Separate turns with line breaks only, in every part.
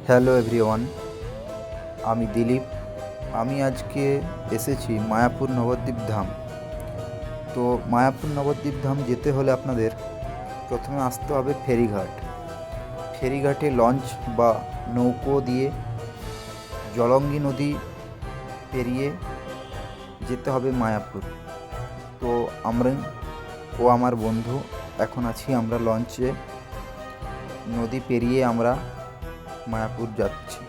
Hello everyone, আমি দিলীপ। আমি আজকে এসেছি মায়াপুর নবদ্বীপ ধাম। তো মায়াপুর নবদ্বীপ ধাম যেতে হলে আপনাদের প্রথমে আসতে হবে ফেরিঘাট। ফেরিঘাটে লঞ্চ বা নৌকো দিয়ে জলঙ্গি নদী পেরিয়ে যেতে হবে মায়াপুর। তো আমরা ও আমার বন্ধু এখন আছি, আমরা লঞ্চে নদী পেরিয়ে আমরা মায়াপুর যাচ্ছি।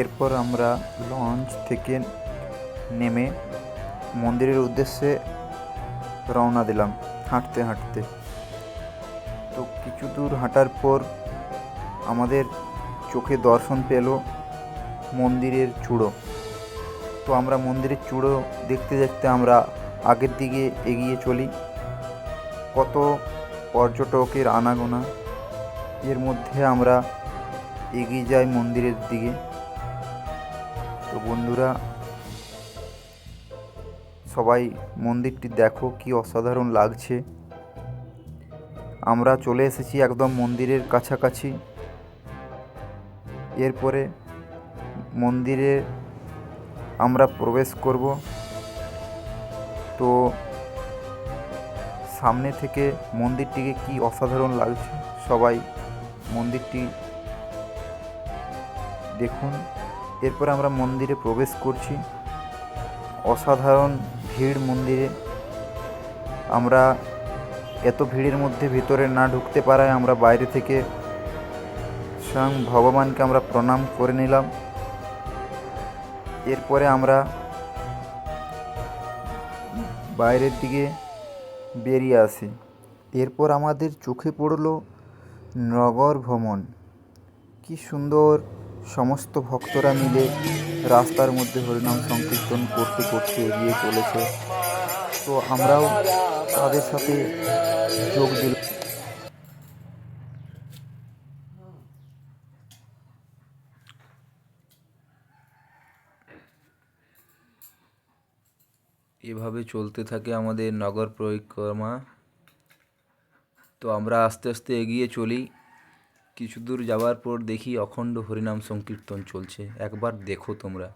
এরপর আমরা লঞ্চ থেকে নেমে মন্দিরের উদ্দেশ্যে রওনা দিলাম হাঁটতে হাঁটতে। তো কিছু দূর হাঁটার পর আমাদের চোখে দর্শন পেল মন্দিরের চূড়ো। তো আমরা মন্দিরের চূড়ো দেখতে দেখতে আমরা আগের দিকে এগিয়ে চলি। কত পর্যটকের আনাগোনা, এর মধ্যে আমরা এগিয়ে যাই মন্দিরের দিকে। তো বন্ধুরা, সবাই মন্দিরটি দেখো, কি অসাধারণ লাগছে। আমরা চলে এসেছি একদম মন্দিরের কাছাকাছি। এরপরে মন্দিরে আমরা প্রবেশ করব। তো সামনে থেকে মন্দিরটিকে কি অসাধারণ লাগছে, সবাই মন্দিরটি দেখুন। এরপর আমরা মন্দিরে প্রবেশ করছি। অসাধারণ ভিড় মন্দিরে। আমরা এত ভিড়ের মধ্যে ভিতরে না ঢুকতে পারায় আমরা বাইরে থেকে স্বয়ং ভগবানকে আমরা প্রণাম করে নিলাম। এরপরে আমরা বাইরের দিকে বেরিয়ে আসি। এরপর আমাদের চোখে পড়ল নগর ভ্রমণ। কি সুন্দর, সমস্ত ভক্তরা মিলে রাস্তার মধ্যে হরিনাম সংকীর্তন করতে করতে এগিয়ে চলেছে। তো আমরাও তাদের সাথে যোগ দিলাম।
এভাবে চলতে থাকে আমাদের নগর পরিক্রমা। তো আমরা আস্তে আস্তে এগিয়ে চলি। কিছু দূর যাওয়ার পর দেখি অখণ্ড হরিনাম সংকীর্তন চলছে। একবার দেখো তোমরা।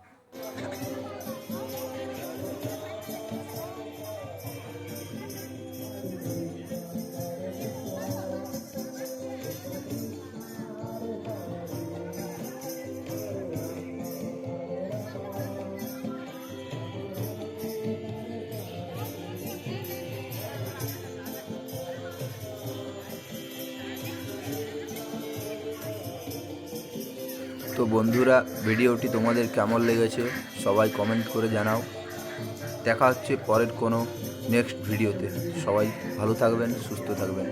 তো বন্ধুরা, ভিডিওটি তোমাদের কেমন লেগেছে সবাই কমেন্ট করে জানাও। দেখা হচ্ছে পরের কোনো নেক্সট ভিডিওতে। সবাই ভালো থাকবেন, সুস্থ থাকবেন।